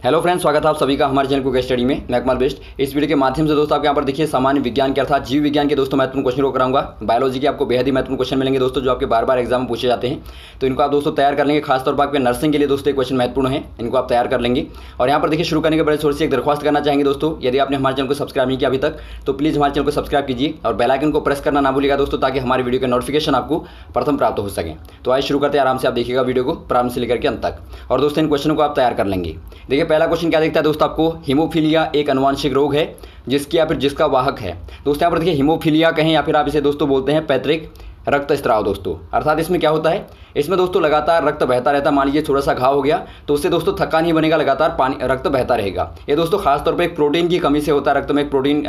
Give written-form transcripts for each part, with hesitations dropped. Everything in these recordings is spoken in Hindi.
हेलो फ्रेंड्स, स्वागत है आप सभी का हमारे चैनल कुक स्टडी में। मैं अकमल बेस्ट। इस वीडियो के माध्यम से दोस्तों आपके यहाँ पर देखिए सामान्य विज्ञान के अर्थात जीव विज्ञान के दोस्तों महत्वपूर्ण क्वेश्चन को कराऊंगा। बायोलॉजी के आपको बेहद ही महत्वपूर्ण क्वेश्चन मिलेंगे दोस्तों, जो आपके बार बार एग्जाम में पूछे जाते हैं, तो इनको आप दोस्तों तैयार कर लेंगे। खासतौर पर आपके नर्सिंग के लिए दोस्तों क्वेश्चन महत्वपूर्ण है, इनको आप तैयार कर लेंगे। और यहाँ पर देखिए शुरू करने के बड़े छोटी सी एक दरख्वास्त करना चाहेंगे दोस्तों, यदि आपने हमारे चैनल को सब्सक्राइब नहीं किया अभी तक तो प्लीज़ हमारे चैनल को सब्सक्राइब कीजिए और बेल आइकन को प्रेस करना ना भूलिएगा दोस्तों, ताकि हमारी वीडियो के नोटिफिकेशन आपको प्रथम प्राप्त हो सके। तो आइए शुरू करते हैं, आराम से आप देखिएगा वीडियो को प्रारंभ से लेकर के अंत तक, और दोस्तों इन क्वेश्चन को आप तैयार कर लेंगे। देखिए पहला क्वेश्चन क्या देखता है दोस्तों, आपको हीमोफीलिया एक अनुवांशिक रोग है जिसकी या फिर जिसका वाहक है। दोस्तों यहाँ पर देखिए हीमोफीलिया कहें या फिर आप इसे दोस्तों बोलते हैं पैतृक रक्तस्राव दोस्तों। अर्थात इसमें क्या होता है, इसमें दोस्तों लगातार रक्त बहता रहता है। मान लीजिए थोड़ा सा घाव हो गया तो उससे दोस्तों थक्का नहीं बनेगा, लगातार पानी रक्त बहता रहेगा। ये दोस्तों खासतौर पे एक प्रोटीन की कमी से होता है, रक्त में एक प्रोटीन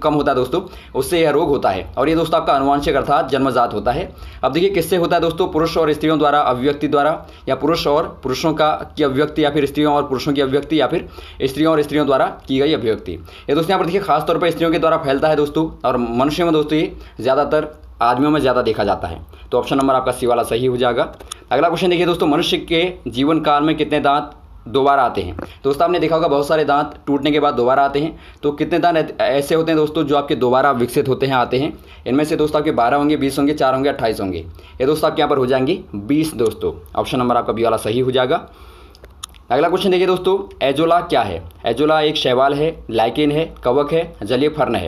कम होता है दोस्तों, उससे यह रोग होता है। और ये दोस्तों आपका अनुवांशिक अर्थात जन्मजात होता है। अब देखिए किससे होता है दोस्तों, पुरुष और स्त्रियों द्वारा अभिव्यक्ति द्वारा, या पुरुष और पुरुषों की अभिव्यक्ति, या फिर स्त्रियों और पुरुषों की अभिव्यक्ति, या फिर स्त्रियों और स्त्रियों द्वारा की गई अभिव्यक्ति। ये दोस्तों यहाँ पर देखिए खासतौर पर स्त्रियों के द्वारा फैलता है दोस्तों, और मनुष्य में दोस्तों ये ज़्यादातर आदमियों में ज़्यादा देखा जाता है। तो ऑप्शन नंबर आपका सी वाला सही हो जाएगा। अगला क्वेश्चन देखिए दोस्तों, मनुष्य के जीवन काल में कितने दांत दोबारा आते हैं। दोस्तों आपने देखा होगा बहुत सारे दांत टूटने के बाद दोबारा आते हैं, तो कितने दांत ऐसे होते हैं दोस्तों जो आपके दोबारा विकसित होते हैं, आते हैं। इनमें से दोस्तों आपके 12 होंगे, 20 होंगे, 4 होंगे, 28 होंगे। ये दोस्तों आपके यहाँ पर हो जाएंगे 20 दोस्तों। ऑप्शन नंबर आपका बी वाला सही हो जाएगा। अगला क्वेश्चन देखिए दोस्तों, एजोला क्या है। एजोला एक शैवाल है, लाइकेन है, कवक है, जलीय फर्न है।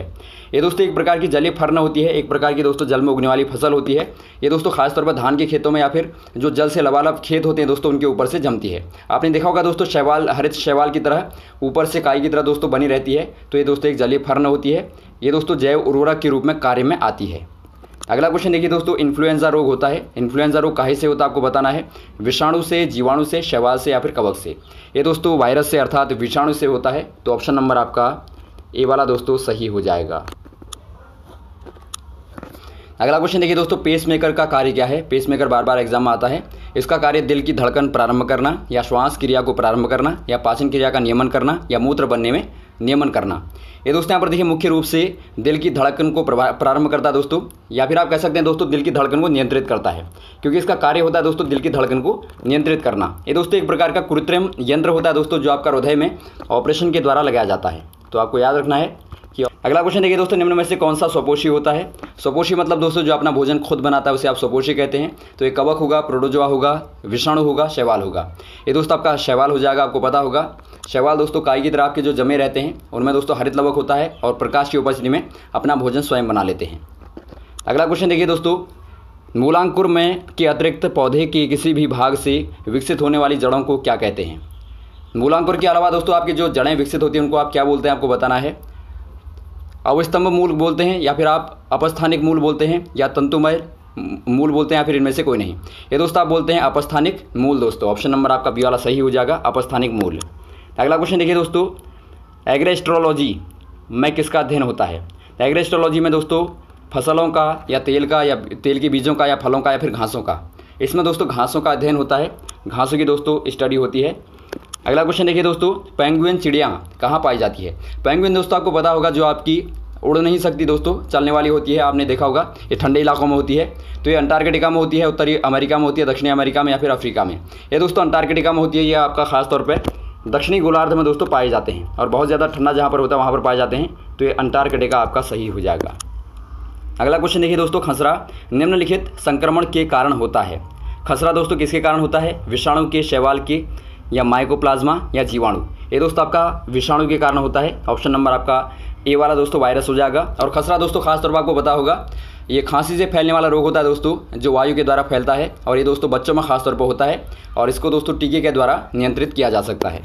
ये दोस्तों एक प्रकार की जलीय फर्न होती है, एक प्रकार की दोस्तों जल में उगने वाली फसल होती है। ये दोस्तों खासतौर पर धान के खेतों में या फिर जो जल से लबालब खेत होते हैं दोस्तों, उनके ऊपर से जमती है। आपने देखा होगा दोस्तों शैवाल हरित शैवाल की तरह ऊपर से काई की तरह दोस्तों बनी रहती है। तो ये दोस्तों एक जलीय फर्न होती है। ये दोस्तों जैव उर्वरक के रूप में कार्य में आती है। अगला क्वेश्चन देखिए दोस्तों, इन्फ्लुएंजा रोग होता है। इन्फ्लुएंजा रोग काहे से होता है आपको बताना है, विषाणु से, जीवाणु से, शैवाल से, या फिर कवक से। ये दोस्तों वायरस से अर्थात विषाणु से होता है। तो ऑप्शन नंबर आपका ए वाला दोस्तों सही हो जाएगा। अगला क्वेश्चन देखिए दोस्तों, पेसमेकर का कार्य क्या है। पेसमेकर बार बार एग्जाम में आता है। इसका कार्य दिल की धड़कन प्रारंभ करना, या श्वास क्रिया को प्रारंभ करना, या पाचन क्रिया का नियमन करना, या मूत्र बनने में नियमन करना। ये दोस्तों यहाँ पर देखिए मुख्य रूप से दिल की धड़कन को प्रारंभ करता है दोस्तों, या फिर आप कह सकते हैं दोस्तों दिल की धड़कन को नियंत्रित करता है, क्योंकि इसका कार्य होता है दोस्तों दिल की धड़कन को नियंत्रित करना। ये दोस्तों एक प्रकार का कृत्रिम यंत्र होता है दोस्तों, जो आपका हृदय में ऑपरेशन के द्वारा लगाया जाता है। तो आपको याद रखना है कि अगला क्वेश्चन देखिए दोस्तों, निम्न में से कौन सा स्वपोषी होता है। स्वपोषी मतलब दोस्तों जो अपना भोजन खुद बनाता है उसे आप स्वपोषी कहते हैं। तो ये कवक होगा, प्रोटोजोआ होगा, विषाणु होगा, शैवाल होगा। ये दोस्तों आपका शैवाल हो जाएगा। आपको पता होगा शैवाल दोस्तों काई की तरह आपके जो जमे रहते हैं, उनमें दोस्तों हरित लवक होता है और प्रकाश की उपस्थिति में अपना भोजन स्वयं बना लेते हैं। अगला क्वेश्चन देखिए दोस्तों, मूलांकुर में के अतिरिक्त पौधे के किसी भी भाग से विकसित होने वाली जड़ों को क्या कहते हैं। मूलांकुर के अलावा दोस्तों आपकी जो जड़ें विकसित होती हैं उनको आप क्या बोलते हैं, आपको बताना है। अवस्तंभ मूल बोलते हैं, या फिर आप अपस्थानिक मूल बोलते हैं, या तंतुमय मूल बोलते हैं, या फिर इनमें से कोई नहीं। ये दोस्तों आप बोलते हैं अपस्थानिक मूल दोस्तों। ऑप्शन नंबर आपका बी वाला सही हो जाएगा, अपस्थानिक मूल। अगला क्वेश्चन देखिए दोस्तों, एग्रोएस्ट्रोलॉजी में किसका अध्ययन होता है। एग्रोएस्ट्रोलॉजी में दोस्तों फसलों का, या तेल का, या तेल के बीजों का, या फलों का, या फिर घासों का। इसमें दोस्तों घासों का अध्ययन होता है, घासों की दोस्तों स्टडी होती है। अगला क्वेश्चन देखिए दोस्तों, पेंगुइन चिड़िया कहाँ पाई जाती है। पेंगुइन दोस्तों आपको पता होगा जो आपकी उड़ नहीं सकती दोस्तों, चलने वाली होती है। आपने देखा होगा ये ठंडे इलाकों में होती है। तो ये अंटार्कटिका में होती है, उत्तरी अमेरिका में होती है, दक्षिणी अमेरिका में, या फिर अफ्रीका में। ये दोस्तों अंटार्कटिका में होती है। ये आपका खास तौर पर दक्षिणी गोलार्ध में दोस्तों पाए जाते हैं, और बहुत ज़्यादा ठंडा जहाँ पर होता है वहाँ पर पाए जाते हैं। तो ये अंटार्कटिका आपका सही हो जाएगा। अगला क्वेश्चन देखिए दोस्तों, खसरा निम्नलिखित संक्रमण के कारण होता है। खसरा दोस्तों किसके कारण होता है, विषाणु के, शैवाल के, या माइकोप्लाज्मा, या जीवाणु। ये दोस्तों आपका विषाणु के कारण होता है। ऑप्शन नंबर आपका ए वाला दोस्तों वायरस हो जाएगा। और खसरा दोस्तों खासतौर पर आपको पता होगा ये खांसी से फैलने वाला रोग होता है दोस्तों, जो वायु के द्वारा फैलता है, और ये दोस्तों बच्चों में खासतौर पर होता है, और इसको दोस्तों टीके के द्वारा नियंत्रित किया जा सकता है।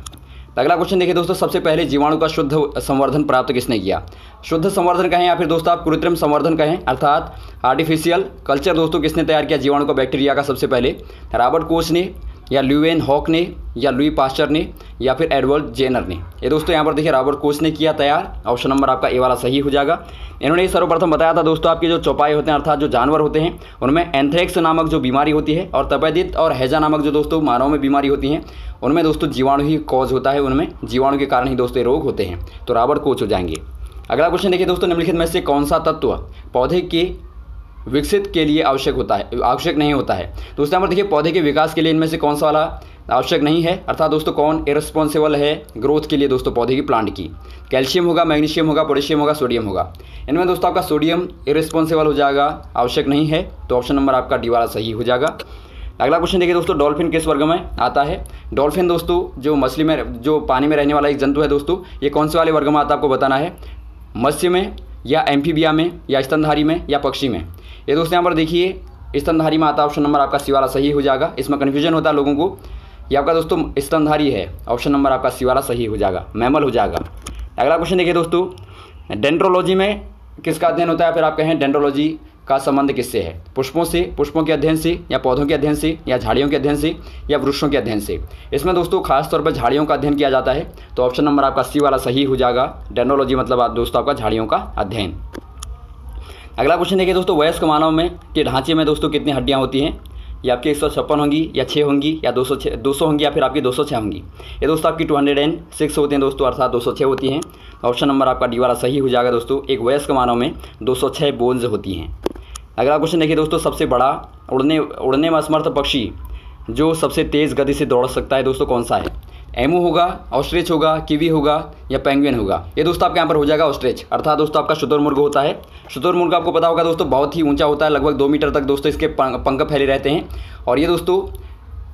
अगला क्वेश्चन देखिए दोस्तों, सबसे पहले जीवाणु का शुद्ध संवर्धन प्राप्त किसने किया। शुद्ध संवर्धन कहें या फिर दोस्तों आप कृत्रिम संवर्धन कहें, अर्थात आर्टिफिशियल कल्चर दोस्तों किसने तैयार किया जीवाणु का, बैक्टीरिया का सबसे पहले रॉबर्ट कोच ने, या ल्यूवेन हॉक ने, या लुई पास्चर ने, या फिर एडवर्ड जेनर ने। ये दोस्तों यहाँ पर देखिए रॉबर्ट कोच ने किया तैयार। ऑप्शन नंबर आपका ए वाला सही हो जाएगा। इन्होंने सर्वप्रथम बताया था दोस्तों आपके जो चौपाई होते हैं अर्थात जो जानवर होते हैं उनमें एंथ्रेक्स नामक जो बीमारी होती है, और तपेदिक और हैजा नामक जो दोस्तों मानव में बीमारी होती हैं, उनमें दोस्तों जीवाणु ही कॉज होता है, उनमें जीवाणु के कारण ही दोस्तों रोग होते हैं। तो रॉबर्ट कोच हो जाएंगे। अगला क्वेश्चन देखिए दोस्तों, निम्नलिखित में से कौन सा तत्व पौधे के विकसित के लिए आवश्यक नहीं होता है। दोस्तों यहाँ पर देखिए पौधे के विकास के लिए इनमें से कौन सा वाला आवश्यक नहीं है, अर्थात दोस्तों कौन इररिस्पॉन्सिबल है ग्रोथ के लिए दोस्तों पौधे की, प्लांट की। कैल्शियम होगा, मैग्नीशियम होगा, पोटेशियम होगा, सोडियम होगा। इनमें दोस्तों आपका सोडियम इररिस्पॉन्सिबल हो जाएगा, आवश्यक नहीं है, तो ऑप्शन नंबर आपका डी वाला सही हो जाएगा। अगला क्वेश्चन देखिए दोस्तों, डॉल्फिन किस वर्ग में आता है? डॉल्फिन दोस्तों जो मछली में, जो पानी में रहने वाला एक जंतु है दोस्तों, ये कौन से वाले वर्ग में आता है आपको बताना है, मत्स्य में या एम्फीबिया में या स्तनधारी में या पक्षी में। ये दोस्तों यहाँ पर देखिए स्तनधारी में आता है, ऑप्शन नंबर आपका सी वाला सही हो जाएगा। इसमें कन्फ्यूजन होता है लोगों को, ये आपका दोस्तों स्तनधारी है, ऑप्शन नंबर आपका सी वाला सही हो जाएगा, मैमल हो जाएगा। अगला क्वेश्चन देखिए दोस्तों, डेंड्रोलॉजी में किसका अध्ययन होता है? फिर आप कहें डेंड्रोलॉजी का संबंध किससे है? पुष्पों से, पुष्पों के अध्ययन से, या पौधों के अध्ययन से, या झाड़ियों के अध्ययन से, या वृक्षों के अध्ययन से। इसमें दोस्तों खास तौर पर झाड़ियों का अध्ययन किया जाता है, तो ऑप्शन नंबर आपका सी वाला सही हो जाएगा। डेंड्रोलॉजी मतलब दोस्तों आपका झाड़ियों का अध्ययन। अगला क्वेश्चन देखिए दोस्तों, वयस्क मानव में के ढांचे में दोस्तों कितनी हड्डियाँ होती हैं? ये आपकी 156 होंगी, या 6 होंगी, या 200 होंगी, या फिर आपकी 206 होंगी। ये दोस्तों आपकी 206 होती हैं दोस्तों, अर्थात 206 होती हैं। ऑप्शन नंबर आपका डी वाला सही हो जाएगा दोस्तों। एक वयस्क मानव में 206 बोन्स होती हैं। अगला क्वेश्चन देखिए दोस्तों, सबसे बड़ा उड़ने में असमर्थ पक्षी जो सबसे तेज़ गति से दौड़ सकता है दोस्तों कौन सा है? एमू होगा, ऑस्ट्रिच होगा, कीवी होगा, या पेंगुइन होगा। ये दोस्तों आपके यहाँ पर हो जाएगा ऑस्ट्रिच, अर्थात दोस्तों आपका शुतुरमुर्ग होता है। शुतुरमुर्ग आपको पता होगा दोस्तों बहुत ही ऊंचा होता है, लगभग 2 मीटर तक दोस्तों इसके पंख फैले रहते हैं, और ये दोस्तों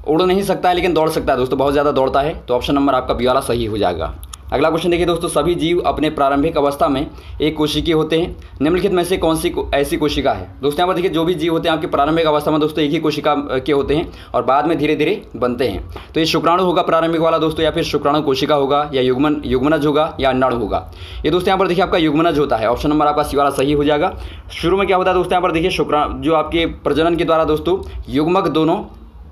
उड़ नहीं सकता है लेकिन दौड़ सकता है दोस्तों, बहुत ज़्यादा दौड़ता है, तो ऑप्शन नंबर आपका बी वाला सही हो जाएगा। अगला क्वेश्चन देखिए दोस्तों, सभी जीव अपने प्रारंभिक अवस्था में एक कोशिकीय होते हैं, निम्नलिखित में से कौन सी ऐसी कोशिका है? दोस्तों यहाँ पर देखिए जो भी जीव होते हैं आपकी प्रारंभिक अवस्था में दोस्तों एक ही कोशिका के होते हैं और बाद में धीरे धीरे बनते हैं। तो ये शुक्राणु होगा प्रारंभिक वाला दोस्तों, या फिर शुक्राणु कोशिका होगा, या युग्मनज होगा, या अंडाणु होगा। ये दोस्तों यहाँ पर देखिए आपका युग्मनज होता है, ऑप्शन नंबर आपका सी वाला सही हो जाएगा। शुरू में क्या होता है दोस्तों, यहाँ पर देखिए शुक्राणु जो आपके प्रजनन के द्वारा दोस्तों युग्मक दोनों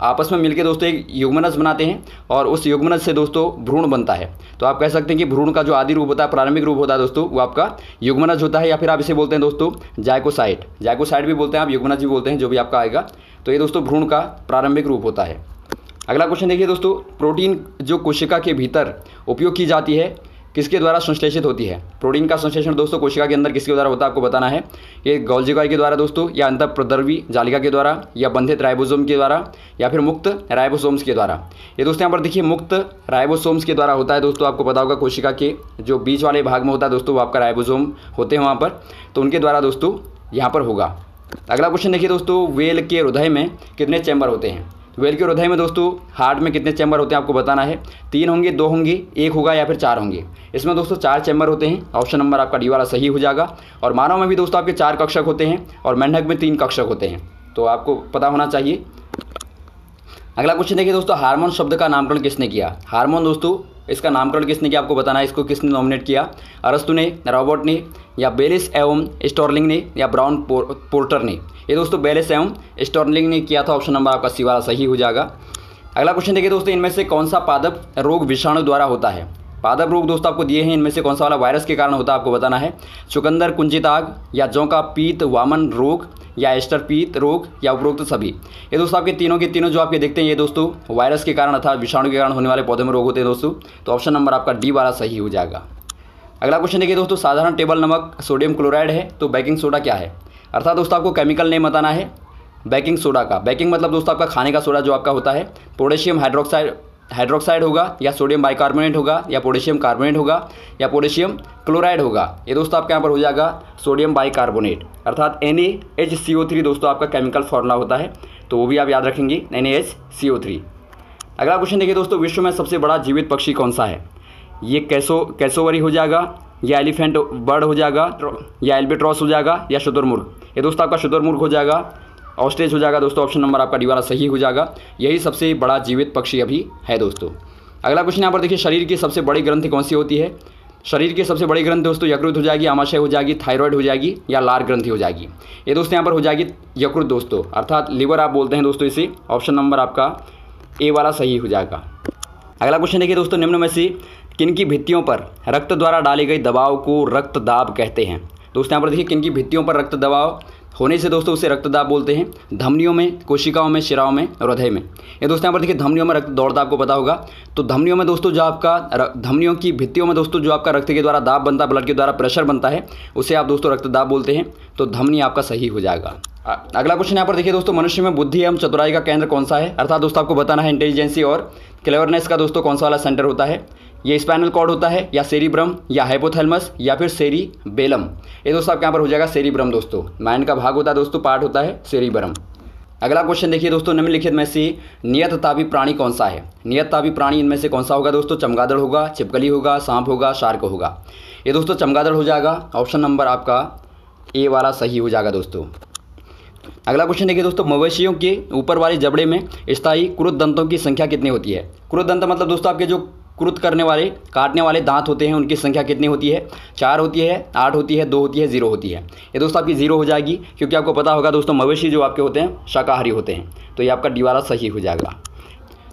आपस में मिलकर दोस्तों एक युग्मनज बनाते हैं, और उस युग्मनज से दोस्तों भ्रूण बनता है। तो आप कह सकते हैं कि भ्रूण का जो आदि रूप होता है, प्रारंभिक रूप होता है दोस्तों, वो आपका युग्मनज होता है, या फिर आप इसे बोलते हैं दोस्तों जाइकोसाइट भी बोलते हैं आप, युग्मनज भी बोलते हैं, जो भी आपका आएगा। तो ये दोस्तों भ्रूण का प्रारंभिक रूप होता है। अगला क्वेश्चन देखिए दोस्तों, प्रोटीन जो कोशिका के भीतर उपयोग की जाती है किसके द्वारा संश्लेषित होती है? प्रोटीन का संश्लेषण दोस्तों कोशिका के अंदर किसके द्वारा होता है आपको बताना है। ये गोल्गी के द्वारा दोस्तों, या अंतःप्रद्रवी जालिका के द्वारा, या बंधित राइबोसोम के द्वारा, या फिर मुक्त राइबोसोम्स के द्वारा। ये दोस्तों यहाँ पर देखिए मुक्त राइबोसोम्स के द्वारा होता है दोस्तों, आपको पता होगा कोशिका के जो बीच वाले भाग में होता है दोस्तों वो आपका राइबोसोम होते हैं वहाँ पर, तो उनके द्वारा दोस्तों यहाँ पर होगा। अगला क्वेश्चन देखिए दोस्तों, वेल के हृदय में कितने चैम्बर होते हैं? वेल के हृदय में दोस्तों हार्ट में कितने चैम्बर होते हैं आपको बताना है। 3 होंगे, 2 होंगे, 1 होगा, या फिर 4 होंगे। इसमें दोस्तों 4 चैम्बर होते हैं, ऑप्शन नंबर आपका डी वाला सही हो जाएगा। और मानव में भी दोस्तों आपके 4 कक्षक होते हैं, और मेंढक में 3 कक्षक होते हैं, तो आपको पता होना चाहिए। अगला क्वेश्चन देखिए दोस्तों, हार्मोन शब्द का नामकरण किसने किया? हार्मोन दोस्तों इसका नामकरण किसने किया आपको बताना है, इसको किसने नॉमिनेट किया? अरस्तु ने, रॉबर्ट ने, या बेलिस एवं स्टर्लिंग ने, या ब्राउन पोर्टर ने। ये दोस्तों बेलिस एवं स्टर्लिंग ने किया था, ऑप्शन नंबर आपका सी वाला सही हो जाएगा। अगला क्वेश्चन देखिए दोस्तों, इनमें से कौन सा पादप रोग विषाणु द्वारा होता है? पादप रोग दोस्तों आपको दिए हैं, इनमें से कौन सा वाला वायरस के कारण होता है आपको बताना है। चुकंदर कुंचिताग, या जौ का पीत वामन रोग, या एस्टर पीत रोग, या उपरोक्त सभी। ये दोस्तों आपके तीनों के तीनों जो आपके देखते हैं ये दोस्तों वायरस के कारण अर्थात विषाणु के कारण होने वाले पौधे में रोग होते हैं दोस्तों, तो ऑप्शन नंबर आपका डी वाला सही हो जाएगा। अगला क्वेश्चन देखिए दोस्तों, साधारण टेबल नमक सोडियम क्लोराइड है, तो बेकिंग सोडा क्या है? अर्थात दोस्तों आपको केमिकल नेम बताना है बेकिंग सोडा का। बेकिंग मतलब दोस्तों आपका खाने का सोडा जो आपका होता है। पोटेशियम हाइड्रोक्साइड होगा, या सोडियम बाइकार्बोनेट होगा, या पोटेशियम कार्बोनेट होगा, या पोटेशियम क्लोराइड होगा। ये दोस्तों आपके यहाँ पर हो जाएगा सोडियम बाइकार्बोनेट, अर्थात NaHCO3 दोस्तों आपका केमिकल फॉर्मूला होता है, तो वो भी आप याद रखेंगे NaHCO3। अगला क्वेश्चन देखिए दोस्तों, विश्व में सबसे बड़ा जीवित पक्षी कौन सा है? ये कैसोवरी हो जाएगा, या एलिफेंट बर्ड हो जाएगा, या एल्बेट्रॉस हो जाएगा, या शुतुरमुर्ग। ये दोस्तों आपका शुतुरमुर्ग हो जाएगा, ऑस्ट्रिच हो जाएगा दोस्तों, ऑप्शन नंबर आपका डी वाला सही हो जाएगा। यही सबसे बड़ा जीवित पक्षी अभी है दोस्तों। अगला क्वेश्चन यहाँ पर देखिए, शरीर की सबसे बड़ी ग्रंथि कौन सी होती है? शरीर की सबसे बड़ी ग्रंथि दोस्तों यकृत हो जाएगी, आमाशय हो जाएगी, थायराइड हो जाएगी, या लार ग्रंथि हो जाएगी। ये दोस्तों यहाँ पर हो जाएगी यकृत दोस्तों, अर्थात लिवर आप बोलते हैं दोस्तों इसे, ऑप्शन नंबर आपका ए वाला सही हो जाएगा। अगला क्वेश्चन देखिए दोस्तों, निम्न में से किन की भित्तियों पर रक्त द्वारा डाली गई दबाव को रक्तदाब कहते हैं? दोस्तों यहाँ पर देखिए किन की भित्तियों पर रक्त दबाव होने से दोस्तों उसे रक्तदाब बोलते हैं। धमनियों में, कोशिकाओं में, शिराओं में, हृदय में। ये दोस्तों यहाँ पर देखिए धमनियों में रक्त दौड़ता आपको पता होगा, तो धमनियों में दोस्तों जो आपका धमनियों की भित्तियों में दोस्तों जो आपका रक्त के द्वारा दाब बनता है, ब्लड के द्वारा प्रेशर बनता है, उसे आप दोस्तों रक्तदाब बोलते हैं, तो धमनी आपका सही हो जाएगा। अगला क्वेश्चन यहाँ पर देखिए दोस्तों, मनुष्य में बुद्धि एवं चतुराई का केंद्र कौन सा है? अर्थात दोस्तों आपको बताना है इंटेलिजेंसी और क्लेवरनेस का दोस्तों कौन सा वाला सेंटर होता है? ये स्पाइनल कॉर्ड होता है या सेरिब्रम या हाइपोथैलेमस या फिर सेरिबेलम? ये दोस्तों आपके यहाँ पर हो जाएगा सेरिब्रम दोस्तों। माइंड का भाग होता है दोस्तों, पार्ट होता है सेरिब्रम। अगला क्वेश्चन देखिए दोस्तों, निम्नलिखित में से नियततापी प्राणी कौन सा है? नियततापी प्राणी इनमें से कौन सा होगा दोस्तों? चमगादड़ होगा, छिपकली होगा, सांप होगा, शार्क होगा? ये दोस्तों चमगादड़ हो जाएगा। ऑप्शन नंबर आपका ए वाला सही हो जाएगा दोस्तों। अगला क्वेश्चन देखिए दोस्तों, मवेशियों के ऊपर वाले जबड़े में स्थायी क्रुत दंतों की संख्या कितनी होती है? क्रुत दंत मतलब दोस्तों आपके जो क्रुत करने वाले, काटने वाले दांत होते हैं, उनकी संख्या कितनी होती है? 4 होती है, 8 होती है, 2 होती है, 0 होती है? ये दोस्तों आपकी 0 हो जाएगी, क्योंकि आपको पता होगा दोस्तों मवेशी जो आपके होते हैं शाकाहारी होते हैं। तो ये आपका डी वाला सही हो जाएगा।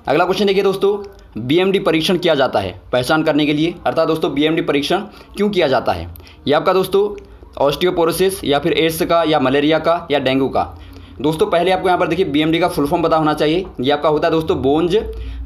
अगला क्वेश्चन देखिए दोस्तों, बीएमडी परीक्षण किया जाता है पहचान करने के लिए, अर्थात दोस्तों बीएमडी परीक्षण क्यों किया जाता है? ये आपका दोस्तों ऑस्टियोपोरोसिस या फिर एड्स का या मलेरिया का या डेंगू का? दोस्तों पहले आपको यहाँ पर देखिए बीएमडी का फुल फॉर्म पता होना चाहिए। ये आपका होता है दोस्तों बोन्ज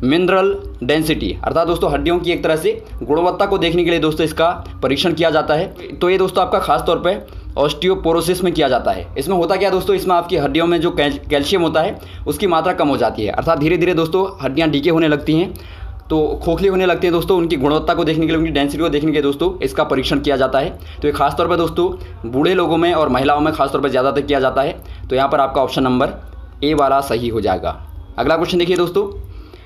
मिनरल डेंसिटी, अर्थात दोस्तों हड्डियों की एक तरह से गुणवत्ता को देखने के लिए दोस्तों इसका परीक्षण किया जाता है। तो ये दोस्तों आपका खास तौर पे ऑस्टियोपोरोसिस में किया जाता है। इसमें होता क्या दोस्तों, इसमें आपकी हड्डियों में जो कैल्शियम होता है उसकी मात्रा कम हो जाती है, अर्थात धीरे धीरे दोस्तों हड्डियाँ डीके होने लगती हैं, तो खोखली होने लगती है दोस्तों। उनकी गुणवत्ता को देखने के लिए, उनकी डेंसिटी को देखने के लिए दोस्तों इसका परीक्षण किया जाता है। तो ये खासतौर पर दोस्तों बूढ़े लोगों में और महिलाओं में खासतौर पर ज़्यादातर किया जाता है। तो यहाँ पर आपका ऑप्शन नंबर ए वाला सही हो जाएगा। अगला क्वेश्चन देखिए दोस्तों,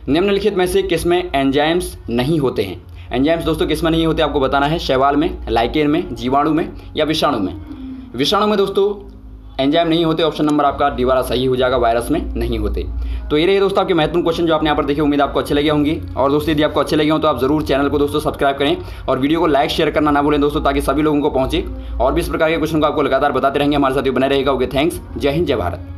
निम्नलिखित में से किसमें एंजाइम्स नहीं होते हैं? एंजाइम्स दोस्तों किसमें नहीं होते आपको बताना है। शैवाल में, लाइकेन में, जीवाणु में या विषाणु में? विषाणु में दोस्तों एंजाइम नहीं होते। ऑप्शन नंबर आपका डी वाला सही हो जाएगा, वायरस में नहीं होते। तो ये रहे दोस्तों आपके महत्वपूर्ण क्वेश्चन जो आपने यहाँ पर देखे। उम्मीद आपको अच्छे लगे होंगे। और दोस्तों यदि आपको अच्छे लगे हो तो आप जरूर चैनल को दोस्तों सब्सक्राइब करें और वीडियो को लाइक शेयर करना ना भूलें दोस्तों, ताकि सभी लोगों को पहुंचे। और भी इस प्रकार के क्वेश्चन को आपको लगातार बताते रहेंगे, हमारे साथ बने रहेगा। Okay, thanks. जय हिंद, जय भारत।